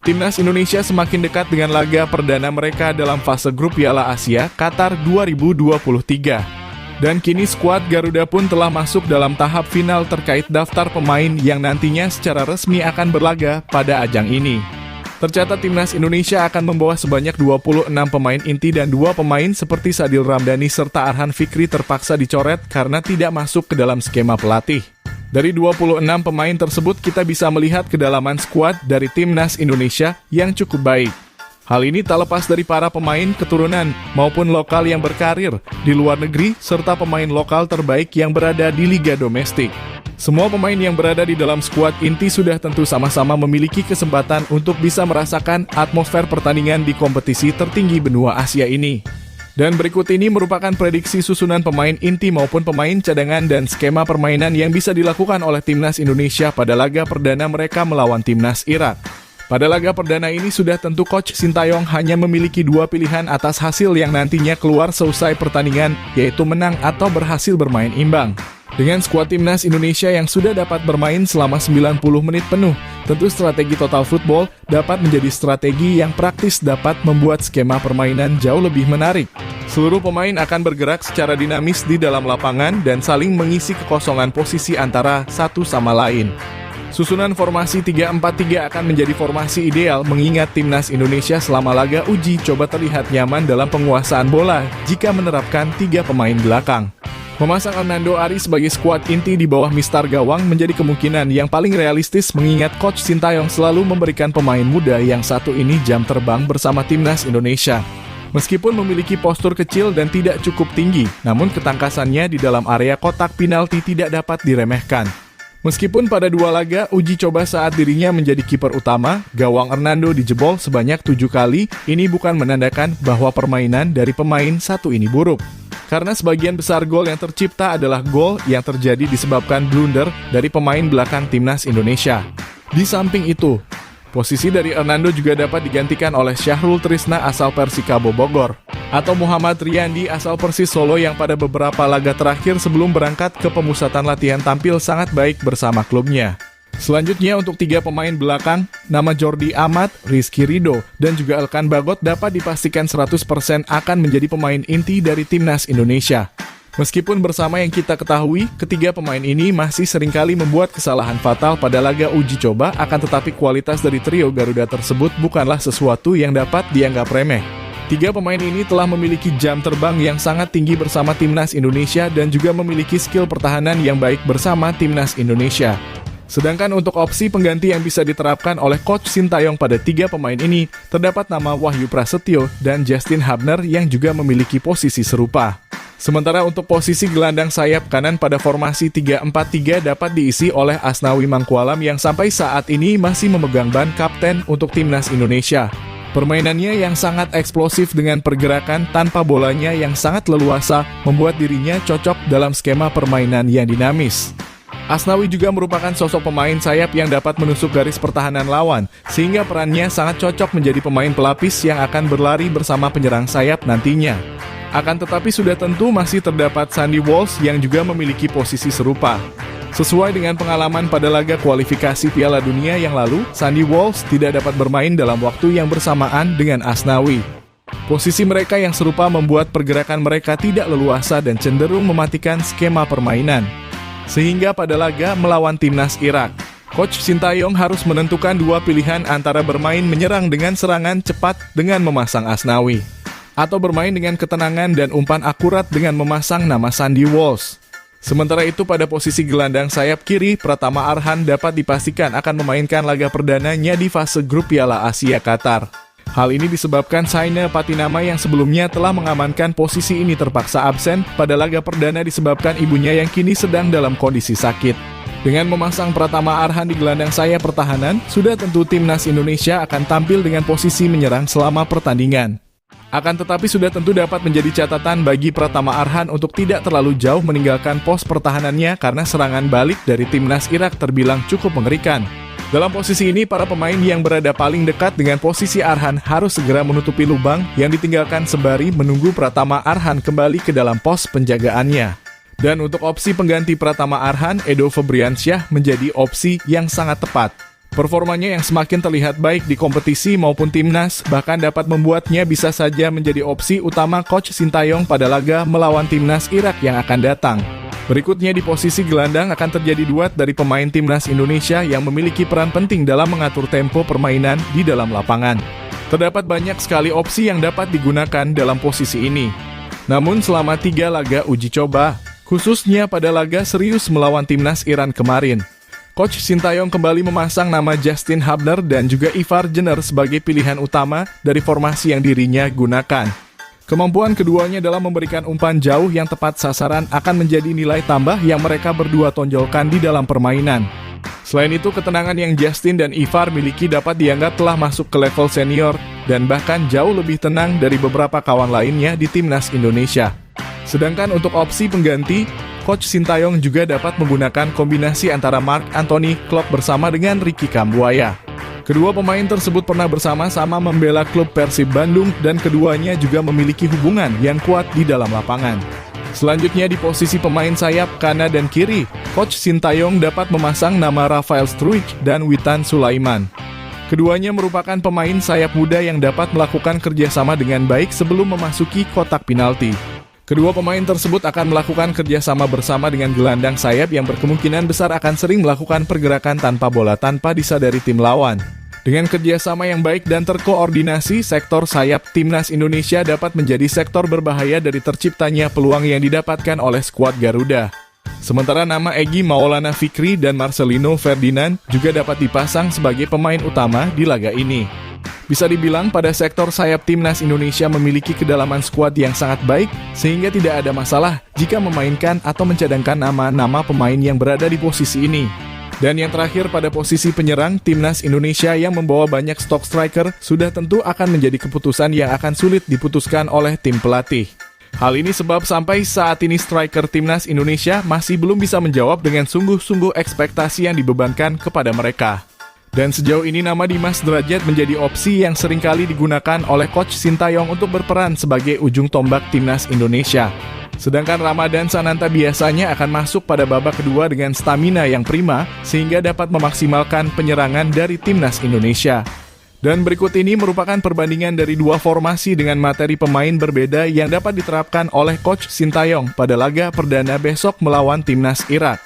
Timnas Indonesia semakin dekat dengan laga perdana mereka dalam fase grup Piala Asia Qatar 2023. Dan kini skuad Garuda pun telah masuk dalam tahap final terkait daftar pemain yang nantinya secara resmi akan berlaga pada ajang ini. Tercatat Timnas Indonesia akan membawa sebanyak 26 pemain inti dan 2 pemain seperti Sadil Ramdhani serta Arhan Fikri terpaksa dicoret karena tidak masuk ke dalam skema pelatih. Dari 26 pemain tersebut kita bisa melihat kedalaman skuad dari Timnas Indonesia yang cukup baik. Hal ini tak lepas dari para pemain keturunan maupun lokal yang berkarir di luar negeri serta pemain lokal terbaik yang berada di liga domestik. Semua pemain yang berada di dalam skuad inti sudah tentu sama-sama memiliki kesempatan untuk bisa merasakan atmosfer pertandingan di kompetisi tertinggi benua Asia ini. Dan berikut ini merupakan prediksi susunan pemain inti maupun pemain cadangan dan skema permainan yang bisa dilakukan oleh Timnas Indonesia pada laga perdana mereka melawan Timnas Irak. Pada laga perdana ini sudah tentu Coach Sintayong hanya memiliki 2 pilihan atas hasil yang nantinya keluar seusai pertandingan, yaitu menang atau berhasil bermain imbang. Dengan skuad Timnas Indonesia yang sudah dapat bermain selama 90 menit penuh, tentu strategi total football dapat menjadi strategi yang praktis dapat membuat skema permainan jauh lebih menarik. Seluruh pemain akan bergerak secara dinamis di dalam lapangan dan saling mengisi kekosongan posisi antara satu sama lain. Susunan formasi 3-4-3 akan menjadi formasi ideal mengingat Timnas Indonesia selama laga uji coba terlihat nyaman dalam penguasaan bola jika menerapkan 3 pemain belakang. Memasang Hernando Ari sebagai skuad inti di bawah Mistar Gawang menjadi kemungkinan yang paling realistis mengingat Coach Sintayong selalu memberikan pemain muda yang satu ini jam terbang bersama Timnas Indonesia. Meskipun memiliki postur kecil dan tidak cukup tinggi, namun ketangkasannya di dalam area kotak penalti tidak dapat diremehkan. Meskipun pada 2 laga uji coba saat dirinya menjadi kiper utama, gawang Hernando dijebol sebanyak 7 kali, ini bukan menandakan bahwa permainan dari pemain satu ini buruk. Karena sebagian besar gol yang tercipta adalah gol yang terjadi disebabkan blunder dari pemain belakang Timnas Indonesia. Di samping itu, posisi dari Hernando juga dapat digantikan oleh Syahrul Trisna asal Persikabo Bogor, atau Muhammad Riyandi asal Persis Solo yang pada beberapa laga terakhir sebelum berangkat ke pemusatan latihan tampil sangat baik bersama klubnya. Selanjutnya untuk 3 pemain belakang, nama Jordi Amat, Rizky Ridho, dan juga Elkan Bagot dapat dipastikan 100% akan menjadi pemain inti dari Timnas Indonesia. Meskipun bersama yang kita ketahui, ketiga pemain ini masih seringkali membuat kesalahan fatal pada laga uji coba, akan tetapi kualitas dari trio Garuda tersebut bukanlah sesuatu yang dapat dianggap remeh. 3 pemain ini telah memiliki jam terbang yang sangat tinggi bersama Timnas Indonesia dan juga memiliki skill pertahanan yang baik bersama Timnas Indonesia. Sedangkan untuk opsi pengganti yang bisa diterapkan oleh Coach Sintayong pada 3 pemain ini, terdapat nama Wahyu Prasetyo dan Justin Hubner yang juga memiliki posisi serupa. Sementara untuk posisi gelandang sayap kanan pada formasi 3-4-3 dapat diisi oleh Asnawi Mangkualam yang sampai saat ini masih memegang ban kapten untuk Timnas Indonesia. Permainannya yang sangat eksplosif dengan pergerakan tanpa bolanya yang sangat leluasa membuat dirinya cocok dalam skema permainan yang dinamis. Asnawi juga merupakan sosok pemain sayap yang dapat menusuk garis pertahanan lawan, sehingga perannya sangat cocok menjadi pemain pelapis yang akan berlari bersama penyerang sayap nantinya. Akan tetapi sudah tentu masih terdapat Sandy Walsh yang juga memiliki posisi serupa. Sesuai dengan pengalaman pada laga kualifikasi Piala Dunia yang lalu, Sandy Walsh tidak dapat bermain dalam waktu yang bersamaan dengan Asnawi. Posisi mereka yang serupa membuat pergerakan mereka tidak leluasa dan cenderung mematikan skema permainan. Sehingga pada laga melawan Timnas Irak, Coach Sintayong harus menentukan 2 pilihan antara bermain menyerang dengan serangan cepat dengan memasang Asnawi, atau bermain dengan ketenangan dan umpan akurat dengan memasang nama Sandy Walsh. Sementara itu pada posisi gelandang sayap kiri, Pratama Arhan dapat dipastikan akan memainkan laga perdananya di fase grup Piala Asia Qatar. Hal ini disebabkan Saina Patinama yang sebelumnya telah mengamankan posisi ini terpaksa absen pada laga perdana disebabkan ibunya yang kini sedang dalam kondisi sakit. Dengan memasang Pratama Arhan di gelandang sayap pertahanan, sudah tentu Timnas Indonesia akan tampil dengan posisi menyerang selama pertandingan. Akan tetapi sudah tentu dapat menjadi catatan bagi Pratama Arhan untuk tidak terlalu jauh meninggalkan pos pertahanannya karena serangan balik dari Timnas Irak terbilang cukup mengerikan. Dalam posisi ini, para pemain yang berada paling dekat dengan posisi Arhan harus segera menutupi lubang yang ditinggalkan sembari menunggu Pratama Arhan kembali ke dalam pos penjagaannya. Dan untuk opsi pengganti Pratama Arhan, Edo Febriansyah menjadi opsi yang sangat tepat. Performanya yang semakin terlihat baik di kompetisi maupun timnas bahkan dapat membuatnya bisa saja menjadi opsi utama Coach Sintayong pada laga melawan timnas Irak yang akan datang. Berikutnya di posisi gelandang akan terjadi duet dari pemain timnas Indonesia yang memiliki peran penting dalam mengatur tempo permainan di dalam lapangan. Terdapat banyak sekali opsi yang dapat digunakan dalam posisi ini. Namun selama 3 laga uji coba, khususnya pada laga serius melawan timnas Iran kemarin, Coach Sintayong kembali memasang nama Justin Hubner dan juga Ivar Jenner sebagai pilihan utama dari formasi yang dirinya gunakan. Kemampuan keduanya dalam memberikan umpan jauh yang tepat sasaran akan menjadi nilai tambah yang mereka berdua tonjolkan di dalam permainan. Selain itu, ketenangan yang Justin dan Ivar miliki dapat dianggap telah masuk ke level senior dan bahkan jauh lebih tenang dari beberapa kawan lainnya di timnas Indonesia. Sedangkan untuk opsi pengganti, Coach Sintayong juga dapat menggunakan kombinasi antara Marc Anthony Klopp bersama dengan Ricky Kambuaya. Kedua pemain tersebut pernah bersama-sama membela klub Persib Bandung dan keduanya juga memiliki hubungan yang kuat di dalam lapangan. Selanjutnya di posisi pemain sayap kanan dan kiri, Coach Sintayong dapat memasang nama Rafael Struijk dan Witan Sulaiman. Keduanya merupakan pemain sayap muda yang dapat melakukan kerjasama dengan baik sebelum memasuki kotak penalti. Kedua pemain tersebut akan melakukan kerjasama bersama dengan gelandang sayap yang berkemungkinan besar akan sering melakukan pergerakan tanpa bola tanpa disadari tim lawan. Dengan kerjasama yang baik dan terkoordinasi, sektor sayap timnas Indonesia dapat menjadi sektor berbahaya dari terciptanya peluang yang didapatkan oleh skuad Garuda. Sementara nama Egy Maulana Fikri dan Marcelino Ferdinand juga dapat dipasang sebagai pemain utama di laga ini. Bisa dibilang pada sektor sayap timnas Indonesia memiliki kedalaman skuad yang sangat baik sehingga tidak ada masalah jika memainkan atau mencadangkan nama-nama pemain yang berada di posisi ini. Dan yang terakhir pada posisi penyerang, timnas Indonesia yang membawa banyak stok striker sudah tentu akan menjadi keputusan yang akan sulit diputuskan oleh tim pelatih. Hal ini sebab sampai saat ini striker timnas Indonesia masih belum bisa menjawab dengan sungguh-sungguh ekspektasi yang dibebankan kepada mereka. Dan sejauh ini nama Dimas Derajat menjadi opsi yang seringkali digunakan oleh Coach Sintayong untuk berperan sebagai ujung tombak timnas Indonesia. Sedangkan Ramadan Sananta biasanya akan masuk pada babak kedua dengan stamina yang prima sehingga dapat memaksimalkan penyerangan dari timnas Indonesia. Dan berikut ini merupakan perbandingan dari dua formasi dengan materi pemain berbeda yang dapat diterapkan oleh Coach Sintayong pada laga perdana besok melawan timnas Irak.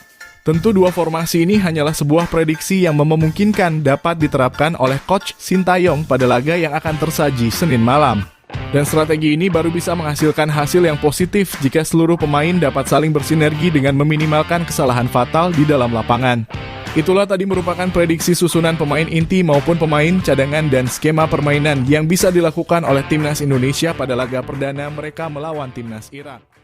Tentu dua formasi ini hanyalah sebuah prediksi yang memungkinkan dapat diterapkan oleh Coach Sintayong pada laga yang akan tersaji Senin malam. Dan strategi ini baru bisa menghasilkan hasil yang positif jika seluruh pemain dapat saling bersinergi dengan meminimalkan kesalahan fatal di dalam lapangan. Itulah tadi merupakan prediksi susunan pemain inti maupun pemain cadangan dan skema permainan yang bisa dilakukan oleh timnas Indonesia pada laga perdana mereka melawan timnas Irak.